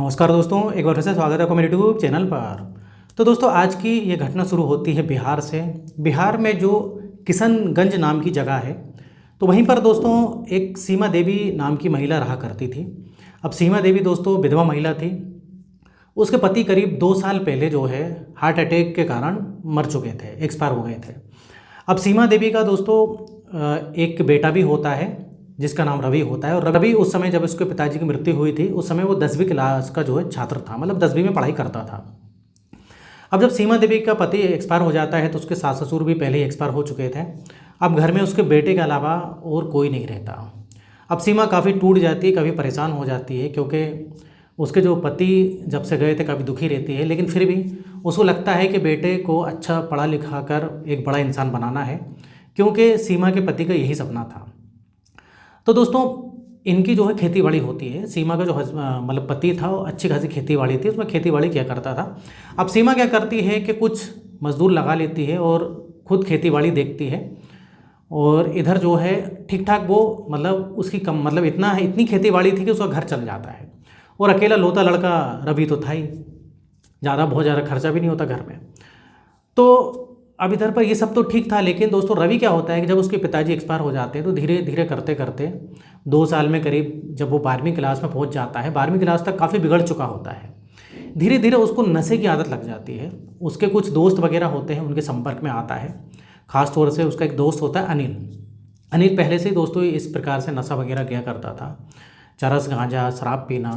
नमस्कार दोस्तों, एक बार फिर से स्वागत है आपका मेरे यूट्यूब चैनल पर। तो दोस्तों, आज की ये घटना शुरू होती है बिहार से। बिहार में जो किशनगंज नाम की जगह है, तो वहीं पर दोस्तों एक सीमा देवी नाम की महिला रहा करती थी। अब सीमा देवी दोस्तों विधवा महिला थी। उसके पति करीब 2 साल पहले जो है हार्ट अटैक के कारण मर चुके थे, एक्सपायर हो गए थे। अब सीमा देवी का दोस्तों एक बेटा भी होता है जिसका नाम रवि होता है। और रवि उस समय जब उसके पिताजी की मृत्यु हुई थी, उस समय वो 10वीं क्लास का जो है छात्र था, मतलब 10वीं में पढ़ाई करता था। अब जब सीमा देवी का पति एक्सपायर हो जाता है तो उसके सास ससुर भी पहले ही एक्सपायर हो चुके थे। अब घर में उसके बेटे के अलावा और कोई नहीं रहता। अब सीमा काफ़ी टूट जाती है, काफ़ी परेशान हो जाती है, क्योंकि उसके जो पति जब से गए थे काफ़ी दुखी रहती है। लेकिन फिर भी उसको लगता है कि बेटे को अच्छा पढ़ा लिखा कर एक बड़ा इंसान बनाना है, क्योंकि सीमा के पति का यही सपना था। तो दोस्तों, इनकी जो है खेती बाड़ी होती है। सीमा का जो मतलब पति था वो अच्छी खासी खेती बाड़ी थी, उसमें खेती बाड़ी किया करता था। अब सीमा क्या करती है कि कुछ मजदूर लगा लेती है और खुद खेती बाड़ी देखती है। और इधर जो है ठीक ठाक वो मतलब उसकी कम मतलब इतनी खेती बाड़ी थी कि उसका घर चल जाता है। और अकेला लौता लड़का रवि तो था ही, बहुत ज़्यादा खर्चा भी नहीं होता घर में। तो अब इधर पर ये सब तो ठीक था, लेकिन दोस्तों रवि क्या होता है कि जब उसके पिताजी एक्सपायर हो जाते हैं तो धीरे धीरे करते करते 2 साल में करीब जब वो 12वीं क्लास में पहुंच जाता है, 12वीं क्लास तक काफ़ी बिगड़ चुका होता है। धीरे धीरे उसको नशे की आदत लग जाती है। उसके कुछ दोस्त वगैरह होते हैं, उनके संपर्क में आता है। ख़ास तौर से उसका एक दोस्त होता है अनिल। अनिल पहले से ही दोस्तों इस प्रकार से नशा वगैरह किया करता था, चरस गांजा शराब पीना।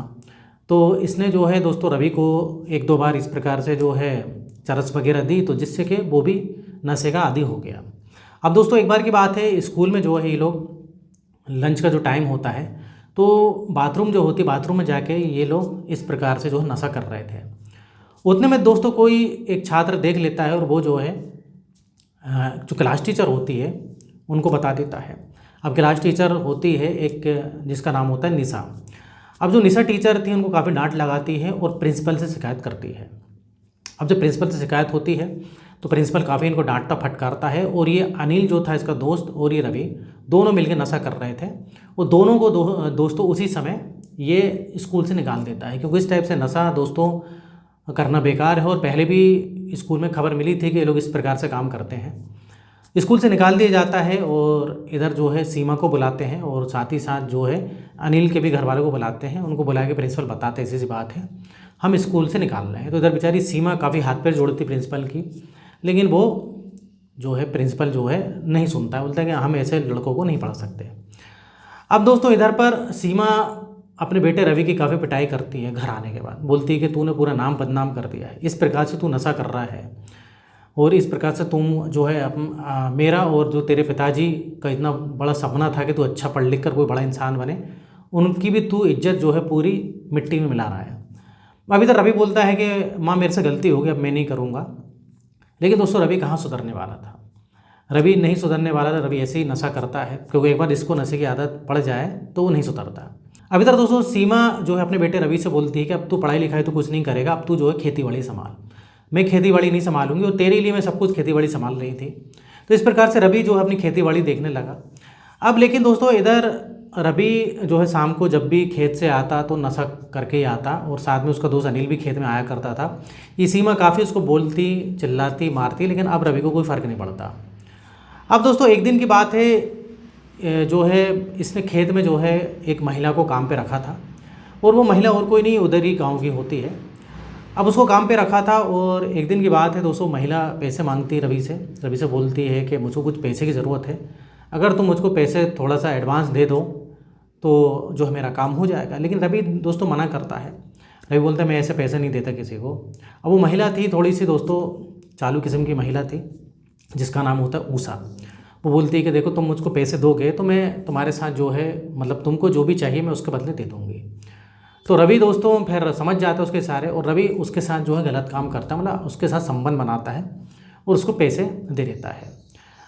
तो इसने जो है दोस्तों रवि को 1-2 बार इस प्रकार से जो है चरस वगैरह दी, तो जिससे कि वो भी नशे का आदी हो गया। अब दोस्तों एक बार की बात है, स्कूल में जो है ये लोग लंच का जो टाइम होता है तो बाथरूम जो होती है, बाथरूम में जाके ये लोग इस प्रकार से जो है नशा कर रहे थे। उतने में दोस्तों कोई एक छात्र देख लेता है और वो जो है जो क्लास टीचर होती है उनको बता देता है। अब क्लास टीचर होती है एक जिसका नाम होता है निशा। अब जो निशा टीचर थी उनको काफ़ी डांट लगाती है और प्रिंसिपल से शिकायत करती है। अब जब प्रिंसिपल से शिकायत होती है तो प्रिंसिपल काफ़ी इनको डांटता फटकारता है। और ये अनिल जो था इसका दोस्त और ये रवि दोनों मिलकर नशा कर रहे थे। और दोनों को दोस्तों उसी समय ये स्कूल से निकाल देता है, क्योंकि इस टाइप से नशा दोस्तों करना बेकार है। और पहले भी स्कूल में खबर मिली थी कि ये लोग इस प्रकार से काम करते हैं। स्कूल से निकाल दिया जाता है और इधर जो है सीमा को बुलाते हैं और साथ ही साथ जो है अनिल के भी घर वालों को बुलाते हैं। उनको बुला के प्रिंसिपल बताते हैं ऐसी सी बात है, हम स्कूल से निकाल रहे हैं। तो इधर बेचारी सीमा काफ़ी हाथ पैर जोड़ती प्रिंसिपल की, लेकिन वो जो है प्रिंसिपल जो है नहीं सुनता है, बोलता है कि हम ऐसे लड़कों को नहीं पढ़ा सकते। अब दोस्तों इधर पर सीमा अपने बेटे रवि की काफ़ी पिटाई करती है। घर आने के बाद बोलती है कि तूने पूरा नाम बदनाम कर दिया है, इस प्रकार से तू नशा कर रहा है और इस प्रकार से तुम जो है मेरा और जो तेरे पिताजी का इतना बड़ा सपना था कि तू अच्छा पढ़ लिख कर कोई बड़ा इंसान बने, उनकी भी तू इज्जत जो है पूरी मिट्टी में मिला रहा है। अभी तो रवि बोलता है कि माँ मेरे से गलती हो गई, अब मैं नहीं करूँगा। लेकिन दोस्तों रवि कहाँ सुधरने वाला था। रवि नहीं सुधरने वाला था। रवि ऐसे ही नशा करता है, क्योंकि एक बार इसको नशे की आदत पड़ जाए तो वो नहीं सुधरता। अब इधर दोस्तों सीमा जो है अपने बेटे रवि से बोलती है कि अब तू पढ़ाई लिखाई तो कुछ नहीं करेगा, अब तू जो है खेती बाड़ी संभाल। मैं खेती बाड़ी नहीं संभालूंगी और तेरे लिए मैं सब कुछ खेती बाड़ी संभाल रही थी। तो इस प्रकार से रवि जो है अपनी खेती बाड़ी देखने लगा। अब लेकिन दोस्तों इधर रवि जो है शाम को जब भी खेत से आता तो नशा करके ही आता, और साथ में उसका दोस्त अनिल भी खेत में आया करता था। ये सीमा काफ़ी उसको बोलती चिल्लाती मारती, लेकिन अब रवि को कोई फ़र्क नहीं पड़ता। अब दोस्तों एक दिन की बात है, जो है इसने खेत में जो है एक महिला को काम पे रखा था। और वो महिला और कोई नहीं उधर ही गाँव की होती है। अब उसको काम पे रखा था और एक दिन की बात है दोस्तों, महिला पैसे मांगती है रवि से बोलती है कि मुझको कुछ पैसे की ज़रूरत है, अगर तुम मुझको पैसे थोड़ा सा एडवांस दे दो तो जो है मेरा काम हो जाएगा। लेकिन रवि दोस्तों मना करता है। रवि बोलता है मैं ऐसे पैसे नहीं देता किसी को। अब वो महिला थी थोड़ी सी दोस्तों चालू किस्म की महिला थी, जिसका नाम होता है उषा। वो बोलती है कि देखो तुम मुझको पैसे दोगे तो मैं तुम्हारे साथ जो है मतलब तुमको जो भी चाहिए मैं उसके बदले दे दूँगी। तो रवि दोस्तों फिर समझ जाता है उसके सारे, और रवि उसके साथ जो है गलत काम करता है, मतलब उसके साथ संबंध बनाता है और उसको पैसे दे देता है।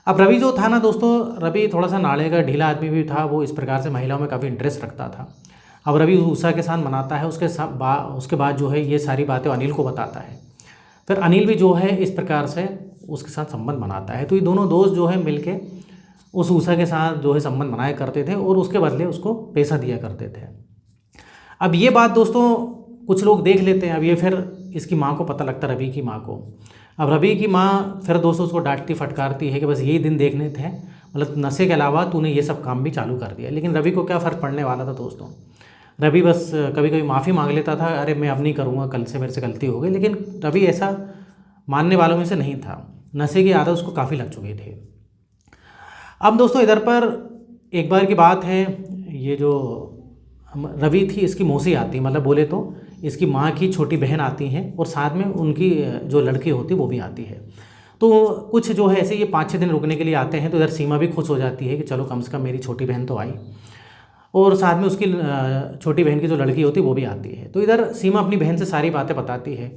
अब रवि जो था ना दोस्तों, रवि थोड़ा सा नाले का ढीला आदमी भी था। वो इस प्रकार से महिलाओं में काफ़ी इंटरेस्ट रखता था। अब रवि उषा के साथ मनाता है, उसके बाद जो है ये सारी बातें अनिल को बताता है। फिर अनिल भी जो है इस प्रकार से उसके साथ संबंध बनाता है। तो ये दोनों दोस्त जो है मिलके उस उषा के साथ जो है संबंध बनाया करते थे और उसके बदले उसको पैसा दिया करते थे। अब ये बात दोस्तों कुछ लोग देख लेते हैं। अब ये फिर इसकी माँ को पता लगता है, रवि की माँ को। अब रवि की माँ फिर दोस्तों उसको डांटती फटकारती है कि बस यही दिन देखने थे, मतलब नशे के अलावा तूने ये सब काम भी चालू कर दिया। लेकिन रवि को क्या फ़र्क पड़ने वाला था दोस्तों। रवि बस कभी कभी माफ़ी मांग लेता था, अरे मैं अब नहीं करूँगा, कल से मेरे से गलती हो गई। लेकिन रवि ऐसा मानने वालों में से नहीं था, नशे की आदत उसको काफ़ी लग चुकी थी। अब दोस्तों इधर पर एक बार की बात है, ये जो रवि थी इसकी मौसी आती, मतलब बोले तो इसकी माँ की छोटी बहन आती हैं और साथ में उनकी जो लड़की होती वो भी आती है। तो कुछ जो है ऐसे ये 5-6 दिन रुकने के लिए आते हैं। तो इधर सीमा भी खुश हो जाती है कि चलो कम से कम मेरी छोटी बहन तो आई, और साथ में उसकी छोटी बहन की जो लड़की होती है वो भी आती है। तो इधर सीमा अपनी बहन से सारी बातें बताती है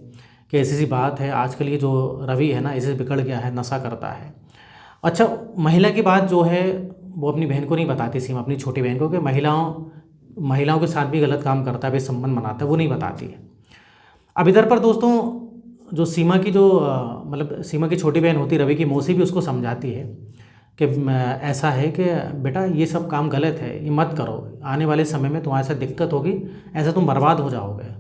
कि ऐसी सी बात है, आजकल ये जो रवि है ना इसे बिगड़ गया है, नशा करता है। अच्छा, महिला की बात जो है वो अपनी बहन को नहीं बताती सीमा, अपनी छोटी बहन को, कि महिलाओं के साथ भी गलत काम करता है, बेसंबंध मनाता है, वो नहीं बताती है। अब इधर पर दोस्तों जो सीमा की जो मतलब सीमा की छोटी बहन होती रवि की मौसी भी उसको समझाती है कि ऐसा है कि बेटा ये सब काम गलत है, ये मत करो, आने वाले समय में तुम्हारे साथ दिक्कत होगी, ऐसा तुम बर्बाद हो जाओगे।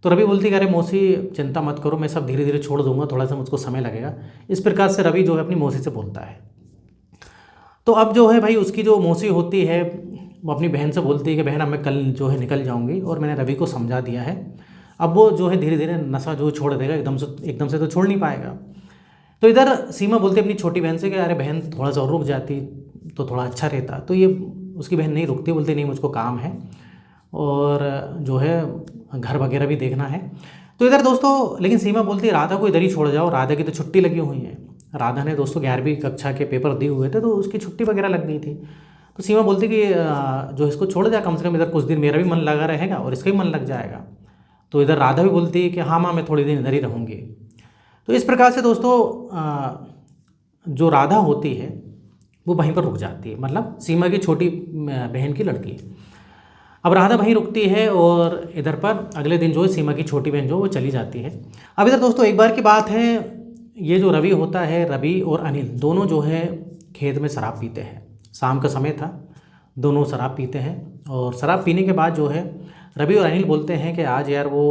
तो रवि बोलती कि अरे मौसी चिंता मत करो, मैं सब धीरे धीरे छोड़ दूंगा, थोड़ा सा मुझको समय लगेगा। इस प्रकार से रवि जो है अपनी मौसी से बोलता है। तो अब जो है भाई उसकी जो मौसी होती है वो अपनी बहन से बोलती है कि बहन अब मैं कल जो है निकल जाऊंगी, और मैंने रवि को समझा दिया है, अब वो जो है धीरे धीरे नशा जो छोड़ देगा, एकदम से तो छोड़ नहीं पाएगा। तो इधर सीमा बोलती है अपनी छोटी बहन से कि अरे बहन थोड़ा सा और रुक जाती तो थोड़ा अच्छा रहता। तो ये उसकी बहन नहीं रुकती, बोलती नहीं मुझको काम है और जो है घर वगैरह भी देखना है। तो इधर दोस्तों लेकिन सीमा बोलती है राधा को इधर ही छोड़ जाओ, राधा की तो छुट्टी लगी हुई है। राधा ने दोस्तों 11वीं कक्षा के पेपर दिए हुए थे तो उसकी छुट्टी वगैरह लग गई थी। तो सीमा बोलती कि जो इसको छोड़ जाए, कम से कम इधर कुछ दिन मेरा भी मन लगा रहेगा और इसका भी मन लग जाएगा। तो इधर राधा भी बोलती है कि हाँ माँ मैं थोड़ी दिन इधर ही रहूँगी। तो इस प्रकार से दोस्तों जो राधा होती है वो वहीं पर रुक जाती है, मतलब सीमा की छोटी बहन की लड़की। अब राधा वहीं रुकती है और इधर पर अगले दिन जो है सीमा की छोटी बहन जो वो चली जाती है। अब इधर दोस्तों एक बार की बात है, ये जो रवि होता है, रवि और अनिल दोनों जो है खेत में शराब पीते हैं। शाम का समय था, दोनों शराब पीते हैं और शराब पीने के बाद जो है रवि और अनिल बोलते हैं कि आज यार वो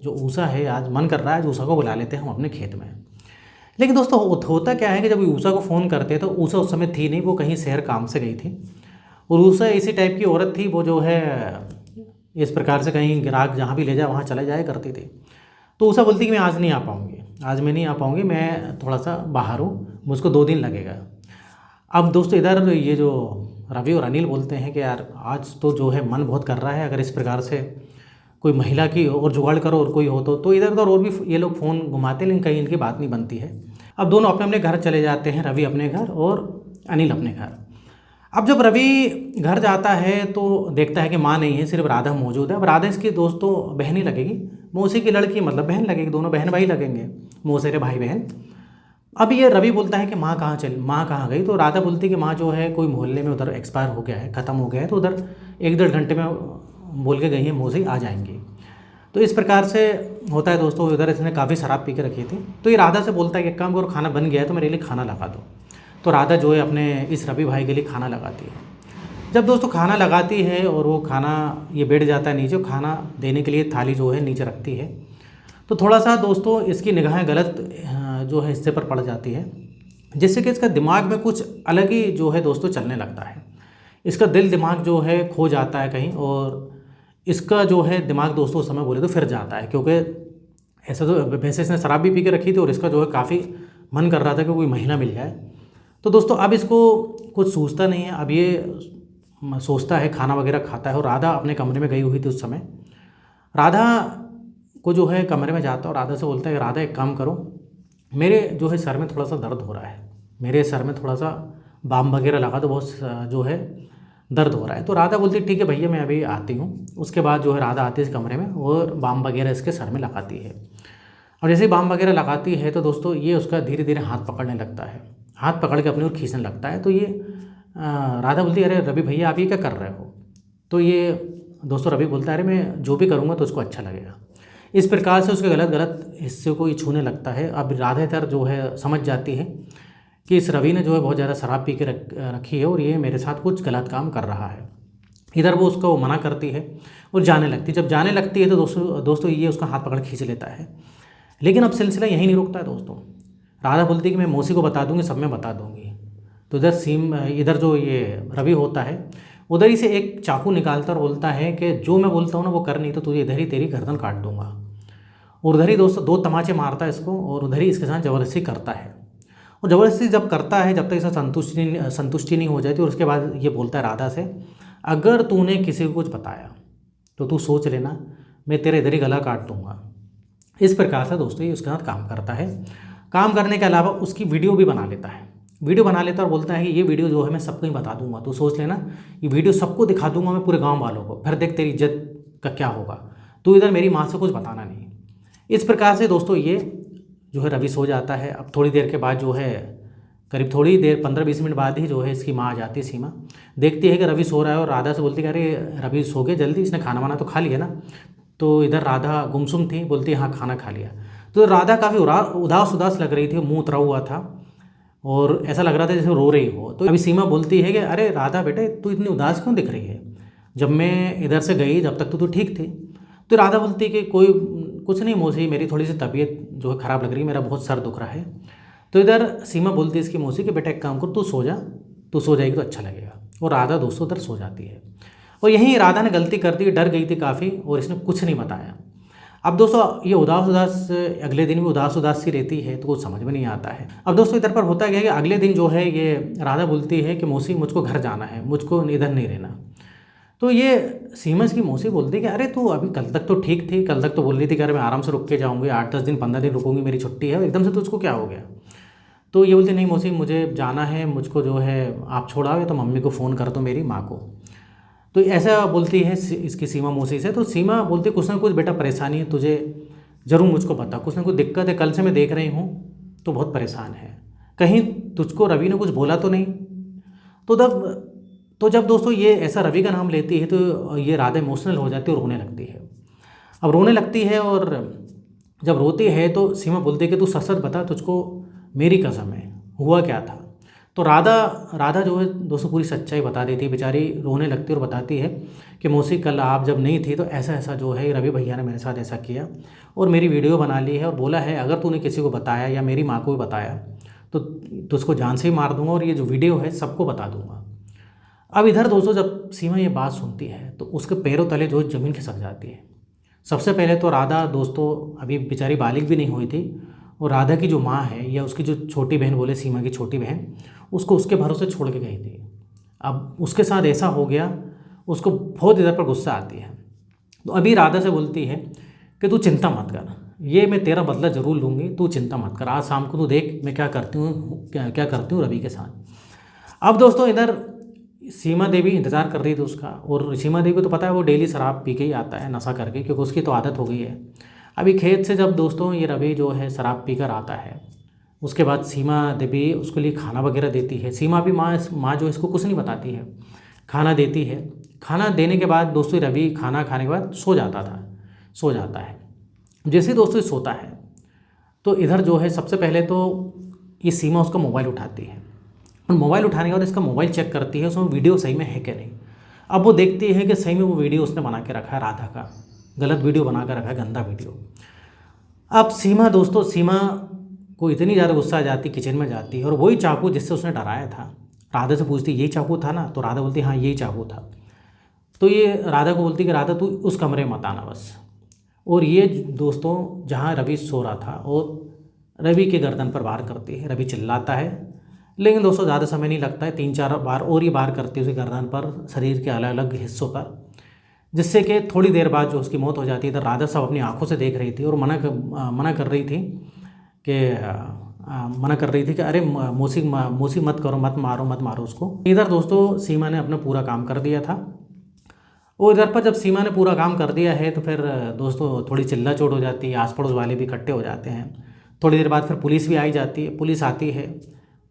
जो ऊषा है, आज मन कर रहा है, आज ऊषा को बुला लेते हैं हम अपने खेत में। लेकिन दोस्तों होता क्या है कि जब ऊषा को फ़ोन करते हैं तो ऊषा उस समय थी नहीं, वो कहीं शहर काम से गई थी। और ऊषा इसी टाइप की औरत थी, वो जो है इस प्रकार से कहीं ग्राहक जहाँ भी ले जाए वहाँ चले जाया करती थी। तो ऊषा बोलती कि मैं आज नहीं आ पाऊँगी, आज मैं नहीं आ पाऊँगी, मैं थोड़ा सा बाहर हूँ, मुझको 2 दिन लगेगा। अब दोस्तों इधर ये जो रवि और अनिल बोलते हैं कि यार आज तो जो है मन बहुत कर रहा है, अगर इस प्रकार से कोई महिला की और जुगाड़ करो और कोई हो तो इधर उधर और भी ये लोग फ़ोन घुमाते लेकिन कहीं इनकी बात नहीं बनती है। अब दोनों अपने अपने घर चले जाते हैं, रवि अपने घर और अनिल अपने घर। अब जब रवि घर जाता है तो देखता है कि माँ नहीं है, सिर्फ राधा मौजूद है। अब राधा इसकी दोस्तों बहन ही लगेगी, मौसी की लड़की मतलब बहन लगेगी, दोनों बहन भाई लगेंगे, मौसेरे भाई बहन। अब ये रवि बोलता है कि माँ कहाँ गई। तो राधा बोलती है कि माँ जो है कोई मोहल्ले में उधर एक्सपायर हो गया है, ख़त्म हो गया है, तो उधर 1-1.5 घंटे में बोल के गई है, मौसी आ जाएंगी। तो इस प्रकार से होता है दोस्तों। इधर इसने काफ़ी शराब पी के रखी थी, तो ये राधा से बोलता है कि एक काम करो, खाना बन गया है तो मेरे लिए खाना लगा दो। तो राधा जो है अपने इस रवि भाई के लिए खाना लगाती है। जब दोस्तों खाना लगाती है और वो खाना ये बैठ जाता है नीचे, खाना देने के लिए थाली जो है नीचे रखती है, तो थोड़ा सा दोस्तों इसकी निगाहें गलत जो है हिस्से पर पड़ जाती है, जिससे कि इसका दिमाग में कुछ अलग ही जो है दोस्तों चलने लगता है। इसका दिल दिमाग जो है खो जाता है कहीं, और इसका जो है दिमाग दोस्तों उस समय बोले तो फिर जाता है, क्योंकि ऐसा तो वैसे इसने शराब भी पी के रखी थी और इसका जो है काफ़ी मन कर रहा था कि कोई महिला मिल जाए। तो दोस्तों अब इसको कुछ सूझता नहीं है, अब ये सोचता है, खाना वगैरह खाता है। और राधा अपने कमरे में गई हुई थी उस समय। राधा को जो है कमरे में जाता है और राधा से बोलता है कि राधा एक काम करो, मेरे जो है सर में थोड़ा सा दर्द हो रहा है, मेरे सर में थोड़ा सा बाम वगैरह लगा दो, बहुत जो है दर्द हो रहा है। तो राधा बोलती है ठीक है भैया मैं अभी आती हूँ। उसके बाद जो है राधा आती है इस कमरे में और बाम वगैरह इसके सर में लगाती है। और जैसे ही बाम वगैरह लगाती है तो दोस्तों ये उसका धीरे धीरे हाथ पकड़ने लगता है, हाथ पकड़ के अपनी ओर खींचने लगता है। तो ये राधा बोलती है अरे रवि भैया आप ये क्या कर रहे हो। तो ये दोस्तों रवि बोलता है अरे मैं जो भी करूँगा तो उसको अच्छा लगेगा। इस प्रकार से उसके गलत हिस्से को ये छूने लगता है। अब राधा इधर जो है समझ जाती है कि इस रवि ने जो है बहुत ज़्यादा शराब पी के रखी है और ये मेरे साथ कुछ गलत काम कर रहा है। इधर वो उसको मना करती है और जाने लगती है। जब जाने लगती है तो दोस्तों ये उसका हाथ पकड़ खींच लेता है। लेकिन अब सिलसिला यहीं नहीं रुकता है दोस्तों। राधा बोलती है कि मैं मौसी को बता दूंगी, सब मैं बता दूंगी। तो इधर जो ये रवि होता है उधर ही से एक चाकू निकालता और बोलता है कि जो मैं बोलता हूँ ना वो कर, नहीं तो तुझे इधर ही तेरी गर्दन काट दूंगा। और उधर ही दोस्तों 2 तमाचे मारता है इसको और उधर ही इसके साथ ज़बरदस्ती करता है। और ज़बरदस्ती जब करता है, जब तक इसे संतुष्टि नहीं हो जाती, और उसके बाद ये बोलता है राधा से, अगर तूने किसी को कुछ बताया तो तू सोच लेना मैं तेरे इधर ही गला काट दूंगा। इस प्रकार से दोस्तों ये उसके साथ काम करता है। काम करने के अलावा उसकी वीडियो भी बना लेता है। वीडियो बना लेता है और बोलता है कि ये वीडियो जो है मैं सबको ही बता दूंगा, तू सोच लेना, ये वीडियो सबको दिखा दूंगा मैं, पूरे गांव वालों को, फिर देख तेरी इज्जत का क्या होगा, तू इधर मेरी माँ से कुछ बताना नहीं। इस प्रकार से दोस्तों ये जो है रवि सो जाता है। अब थोड़ी देर के बाद जो है, करीब थोड़ी देर 15-20 मिनट बाद ही जो है इसकी माँ आ जाती है, सीमा देखती है कि रवि सो रहा है और राधा से बोलती है अरे रवि सो गए जल्दी, इसने खाना वाना तो खा लिया ना। तो इधर राधा गुमसुम थी, बोलती है हाँ खाना खा लिया। तो राधा काफ़ी उदास लग रही थी, मुंह उतरा हुआ था और ऐसा लग रहा था जैसे रो रही हो। तो अभी सीमा बोलती है कि अरे राधा बेटे तू इतनी उदास क्यों दिख रही है, जब मैं इधर से गई जब तक तो तू ठीक थी। तो राधा बोलती है कि कोई कुछ नहीं मौसी, मेरी थोड़ी सी तबीयत जो है ख़राब लग रही है, मेरा बहुत सर दुख रहा है। तो इधर सीमा बोलती है इसकी मौसी कि बेटा एक काम कर, तू सो जा, तू सो जाएगी तो अच्छा लगेगा। और राधा दोस्तों उधर सो जाती है। और यहीं राधा ने गलती कर दी, डर गई थी काफ़ी और इसने कुछ नहीं बताया। अब दोस्तों ये उदास अगले दिन भी उदास सी रहती है, तो कुछ समझ में नहीं आता है। अब दोस्तों इधर पर होता क्या है कि अगले दिन जो है ये राधा बोलती है कि मौसी मुझको घर जाना है, मुझको इधर नहीं रहना। तो ये सीमा की मौसी बोलती है कि अरे तू अभी कल तक तो ठीक थी, कल तक तो बोल रही थी कि अरे मैं आराम से रुक के जाऊँगी, 8-10 दिन 15 दिन रुकूंगी, मेरी छुट्टी है, एकदम से तुझको क्या हो गया। तो ये बोलती नहीं मौसी मुझे जाना है, मुझको जो है आप छोड़ाओगे तो मम्मी को फ़ोन कर दो, मेरी माँ को। तो ऐसा बोलती है इसकी सीमा मौसी से। तो सीमा बोलती है कुछ ना कुछ बेटा परेशानी है तुझे, ज़रूर मुझको बता, कुछ ना कुछ दिक्कत है, कल से मैं देख रही हूँ तो बहुत परेशान है, कहीं तुझको रवि ने कुछ बोला तो नहीं। तो जब दोस्तों ये ऐसा रवि का नाम लेती है तो ये राधा इमोशनल हो जाती है और रोने लगती है। अब रोने लगती है और जब रोती है तो सीमा बोलती है कि तू सच सच बता, तुझको मेरी कसम है हुआ क्या था। तो राधा जो है दोस्तों पूरी सच्चाई बता देती है, बेचारी रोने लगती है और बताती है कि मौसी कल आप जब नहीं थी तो ऐसा ऐसा जो है रवि भैया ने मेरे साथ ऐसा किया और मेरी वीडियो बना ली है और बोला है अगर तूने किसी को बताया या मेरी माँ को भी बताया तो तुझको जान से ही मार दूंगा और ये जो वीडियो है सबको बता दूंगा। अब इधर दोस्तों जब सीमा ये बात सुनती है तो उसके पैरों तले जो ज़मीन खिसक जाती है। सबसे पहले तो राधा दोस्तों अभी बेचारी बालिग भी नहीं हुई थी और राधा की जो माँ है या उसकी जो छोटी बहन बोले सीमा की छोटी बहन, उसको उसके भरोसे छोड़ के गई थी। अब उसके साथ ऐसा हो गया, उसको बहुत इधर पर गुस्सा आती है। तो अभी राधा से बोलती है कि तू चिंता मत कर, ये मैं तेरा बदला ज़रूर लूँगी, तू चिंता मत कर, आज शाम को तू देख मैं क्या करती हूँ रवि के साथ। अब दोस्तों इधर सीमा देवी इंतज़ार कर रही थी उसका, और सीमा देवी को तो पता है वो डेली शराब पी के ही आता है नशा करके, क्योंकि उसकी तो आदत हो गई है। अभी खेत से जब दोस्तों ये रवि जो है शराब पी कर आता है, उसके बाद सीमा देवी उसके लिए खाना वगैरह देती है। सीमा भी माँ जो इसको कुछ नहीं बताती है, खाना देती है। खाना देने के बाद दोस्तों रवि खाना खाने के बाद सो जाता है। जैसे ही दोस्तों सोता है तो इधर जो है सबसे पहले तो ये सीमा उसका मोबाइल उठाती है और मोबाइल उठाने के बाद इसका मोबाइल चेक करती है उसमें वीडियो सही में है कि नहीं। अब वो देखती है कि सही में वो वीडियो उसने बना के रखा है, राधा का गलत वीडियो बना के रखा है, गंदा वीडियो। अब सीमा को इतनी ज़्यादा गुस्सा आ जाती, किचन में जाती है और वही चाकू जिससे उसने डराया था राधा से पूछती यही चाकू था ना, तो राधा बोलती हाँ यही चाकू था। तो ये राधा को बोलती कि राधा तू उस कमरे में मत आना बस। और ये दोस्तों जहाँ रवि सो रहा था और रवि के गर्दन पर वार करती है। रवि चिल्लाता है, लेकिन दोस्तों ज़्यादा समय नहीं लगता है, 3-4 बार और ये वार करती है उसके गर्दन पर, शरीर के अलग अलग हिस्सों पर, जिससे कि थोड़ी देर बाद जो उसकी मौत हो जाती है। इधर राधा सब अपनी आंखों से देख रही थी और मना कर रही थी कि अरे मौसी मत करो, मत मारो उसको। इधर दोस्तों सीमा ने अपना पूरा काम कर दिया था और इधर पर जब सीमा ने पूरा काम कर दिया है तो फिर दोस्तों थोड़ी चिल्ला चोट हो जाती है, आस पड़ोस वाले भी इकट्ठे हो जाते हैं। थोड़ी देर बाद फिर पुलिस भी पुलिस आती है,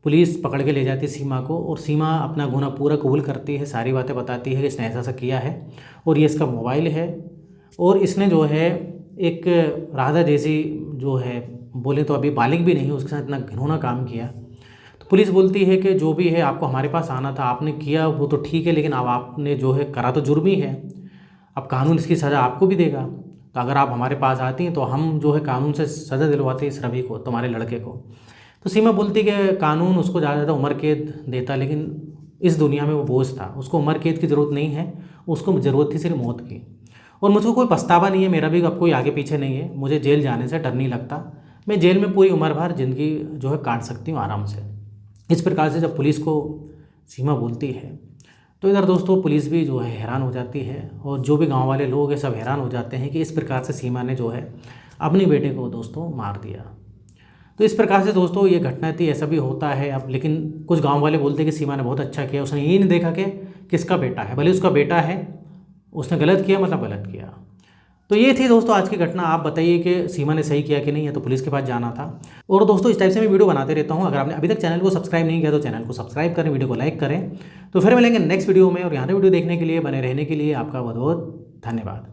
पुलिस पकड़ के ले जाती है सीमा को और सीमा अपना गुनाह पूरा कबूल करती है, सारी बातें बताती है कि इसने ऐसा किया है और ये इसका मोबाइल है और इसने जो है एक राधा जैसी जो है बोले तो अभी बालिग भी नहीं, उसके साथ इतना घिनौना काम किया। तो पुलिस बोलती है कि जो भी है आपको हमारे पास आना था, आपने किया वो तो ठीक है, लेकिन अब आपने जो है करा तो जुर्म ही है। अब कानून इसकी सज़ा आपको भी देगा। तो अगर आप हमारे पास आती हैं तो हम जो है कानून से सज़ा दिलवाते हैं इस रवि को, तुम्हारे लड़के को। तो सीमा बोलती कि कानून उसको ज़्यादा ज़्यादा उम्र कैद देता, लेकिन इस दुनिया में वो बोझ था, उसको उम्र कैद की ज़रूरत नहीं है, उसको ज़रूरत थी सिर्फ मौत की। और मुझको कोई पछतावा नहीं है, मेरा भी अब कोई आगे पीछे नहीं है, मुझे जेल जाने से डर नहीं लगता। मैं जेल में पूरी उम्र भर ज़िंदगी जो है काट सकती हूँ आराम से। इस प्रकार से जब पुलिस को सीमा बोलती है तो इधर दोस्तों पुलिस भी जो है हैरान हो जाती है, और जो भी गांव वाले लोग हैं सब हैरान हो जाते हैं कि इस प्रकार से सीमा ने जो है अपने बेटे को दोस्तों मार दिया। तो इस प्रकार से दोस्तों ये घटना थी, ऐसा भी होता है अब। लेकिन कुछ गांव वाले बोलते हैं कि सीमा ने बहुत अच्छा किया, उसने ये नहीं देखा कि किसका बेटा है, भले उसका बेटा है, उसने गलत किया मतलब गलत किया। तो ये थी दोस्तों आज की घटना। आप बताइए कि सीमा ने सही किया कि नहीं, है तो पुलिस के पास जाना था। और दोस्तों इस टाइप से मैं वीडियो बनाते रहता हूँ, अगर आपने अभी तक चैनल को सब्सक्राइब नहीं किया तो चैनल को सब्सक्राइब करें, वीडियो को लाइक करें। तो फिर मिलेंगे नेक्स्ट वीडियो में, और यहाँ वीडियो देखने के लिए, बने रहने के लिए आपका बहुत बहुत धन्यवाद।